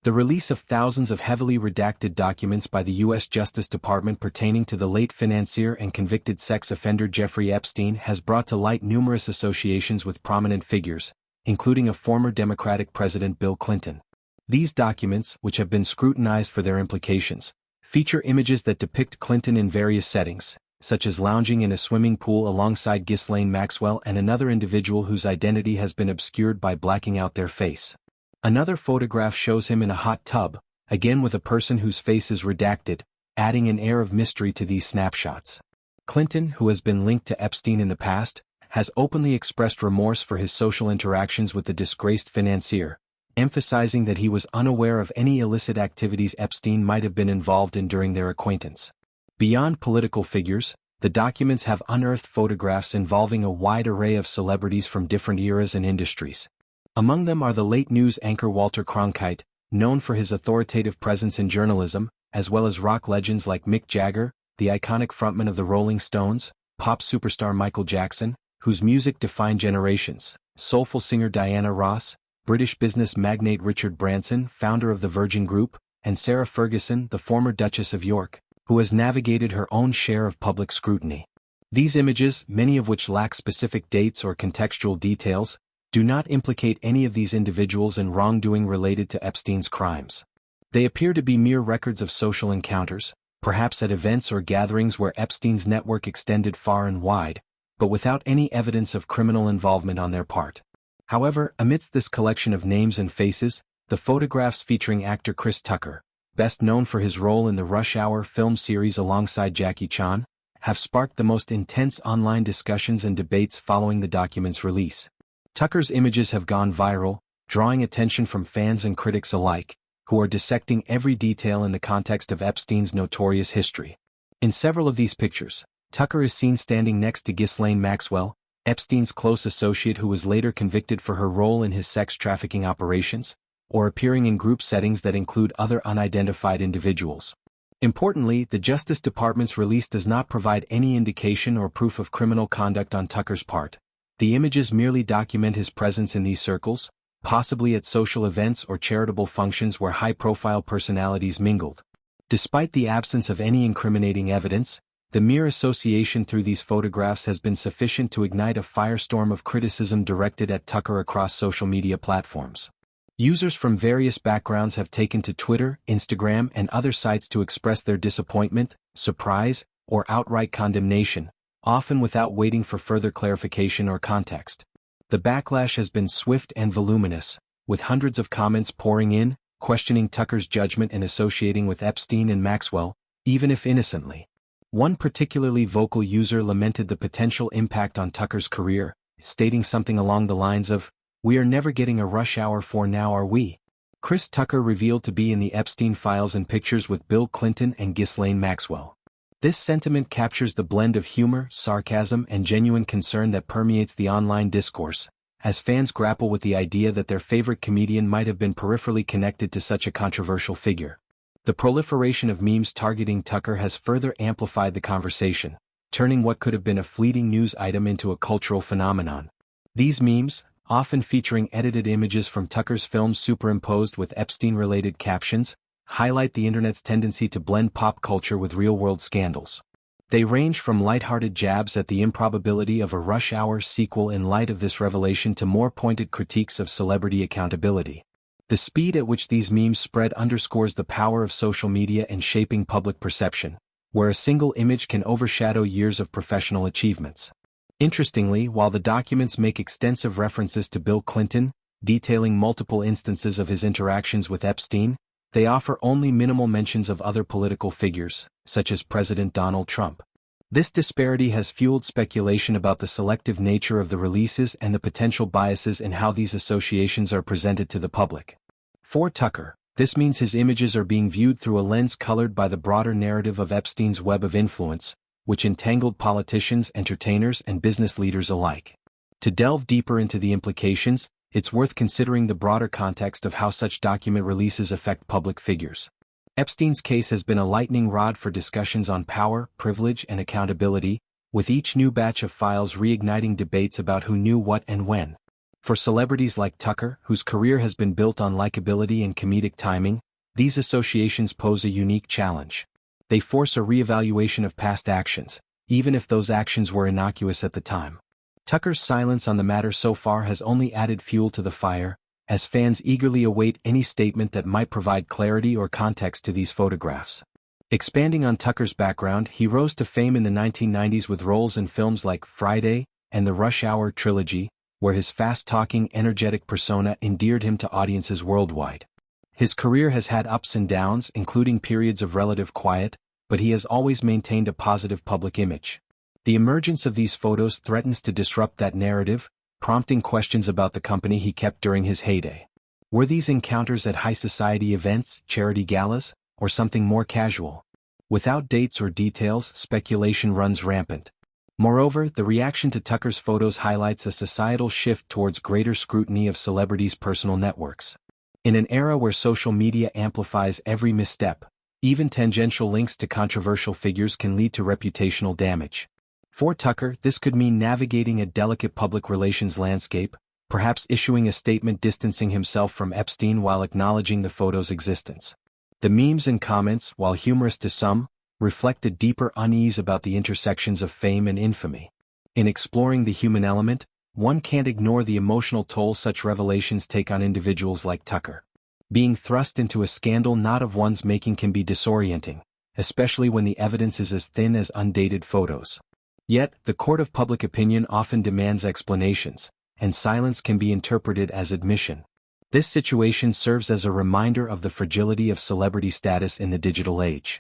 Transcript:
The release of thousands of heavily redacted documents by the U.S. Justice Department pertaining to the late financier and convicted sex offender Jeffrey Epstein has brought to light numerous associations with prominent figures, including a former Democratic President Bill Clinton. These documents, which have been scrutinized for their implications, feature images that depict Clinton in various settings, such as lounging in a swimming pool alongside Ghislaine Maxwell and another individual whose identity has been obscured by blacking out their face. Another photograph shows him in a hot tub, again with a person whose face is redacted, adding an air of mystery to these snapshots. Clinton, who has been linked to Epstein in the past, has openly expressed remorse for his social interactions with the disgraced financier, emphasizing that he was unaware of any illicit activities Epstein might have been involved in during their acquaintance. Beyond political figures, the documents have unearthed photographs involving a wide array of celebrities from different eras and industries. Among them are the late news anchor Walter Cronkite, known for his authoritative presence in journalism, as well as rock legends like Mick Jagger, the iconic frontman of the Rolling Stones, pop superstar Michael Jackson, whose music defined generations, soulful singer Diana Ross, British business magnate Richard Branson, founder of the Virgin Group, and Sarah Ferguson, the former Duchess of York, who has navigated her own share of public scrutiny. These images, many of which lack specific dates or contextual details, do not implicate any of these individuals in wrongdoing related to Epstein's crimes. They appear to be mere records of social encounters, perhaps at events or gatherings where Epstein's network extended far and wide, but without any evidence of criminal involvement on their part. However, amidst this collection of names and faces, the photographs featuring actor Chris Tucker, best known for his role in the Rush Hour film series alongside Jackie Chan, have sparked the most intense online discussions and debates following the document's release. Tucker's images have gone viral, drawing attention from fans and critics alike, who are dissecting every detail in the context of Epstein's notorious history. In several of these pictures, Tucker is seen standing next to Ghislaine Maxwell, Epstein's close associate who was later convicted for her role in his sex trafficking operations, or appearing in group settings that include other unidentified individuals. Importantly, the Justice Department's release does not provide any indication or proof of criminal conduct on Tucker's part. The images merely document his presence in these circles, possibly at social events or charitable functions where high-profile personalities mingled. Despite the absence of any incriminating evidence, the mere association through these photographs has been sufficient to ignite a firestorm of criticism directed at Tucker across social media platforms. Users from various backgrounds have taken to Twitter, Instagram, and other sites to express their disappointment, surprise, or outright condemnation, often without waiting for further clarification or context. The backlash has been swift and voluminous, with hundreds of comments pouring in, questioning Tucker's judgment and associating with Epstein and Maxwell, even if innocently. One particularly vocal user lamented the potential impact on Tucker's career, stating something along the lines of, "We are never getting a Rush Hour 4 now, are we?" Chris Tucker revealed to be in the Epstein files in pictures with Bill Clinton and Ghislaine Maxwell. This sentiment captures the blend of humor, sarcasm, and genuine concern that permeates the online discourse, as fans grapple with the idea that their favorite comedian might have been peripherally connected to such a controversial figure. The proliferation of memes targeting Tucker has further amplified the conversation, turning what could have been a fleeting news item into a cultural phenomenon. These memes, often featuring edited images from Tucker's films superimposed with Epstein-related captions, highlight the internet's tendency to blend pop culture with real-world scandals. They range from lighthearted jabs at the improbability of a Rush Hour sequel in light of this revelation to more pointed critiques of celebrity accountability. The speed at which these memes spread underscores the power of social media in shaping public perception, where a single image can overshadow years of professional achievements. Interestingly, while the documents make extensive references to Bill Clinton, detailing multiple instances of his interactions with Epstein, they offer only minimal mentions of other political figures, such as President Donald Trump. This disparity has fueled speculation about the selective nature of the releases and the potential biases in how these associations are presented to the public. For Tucker, this means his images are being viewed through a lens colored by the broader narrative of Epstein's web of influence, which entangled politicians, entertainers, and business leaders alike. To delve deeper into the implications, it's worth considering the broader context of how such document releases affect public figures. Epstein's case has been a lightning rod for discussions on power, privilege, and accountability, with each new batch of files reigniting debates about who knew what and when. For celebrities like Tucker, whose career has been built on likability and comedic timing, these associations pose a unique challenge. They force a reevaluation of past actions, even if those actions were innocuous at the time. Tucker's silence on the matter so far has only added fuel to the fire, as fans eagerly await any statement that might provide clarity or context to these photographs. Expanding on Tucker's background, he rose to fame in the 1990s with roles in films like Friday and the Rush Hour trilogy, where his fast-talking, energetic persona endeared him to audiences worldwide. His career has had ups and downs, including periods of relative quiet, but he has always maintained a positive public image. The emergence of these photos threatens to disrupt that narrative, prompting questions about the company he kept during his heyday. Were these encounters at high society events, charity galas, or something more casual? Without dates or details, speculation runs rampant. Moreover, the reaction to Tucker's photos highlights a societal shift towards greater scrutiny of celebrities' personal networks. In an era where social media amplifies every misstep, even tangential links to controversial figures can lead to reputational damage. For Tucker, this could mean navigating a delicate public relations landscape, perhaps issuing a statement distancing himself from Epstein while acknowledging the photo's existence. The memes and comments, while humorous to some, reflect a deeper unease about the intersections of fame and infamy. In exploring the human element, one can't ignore the emotional toll such revelations take on individuals like Tucker. Being thrust into a scandal not of one's making can be disorienting, especially when the evidence is as thin as undated photos. Yet, the court of public opinion often demands explanations, and silence can be interpreted as admission. This situation serves as a reminder of the fragility of celebrity status in the digital age.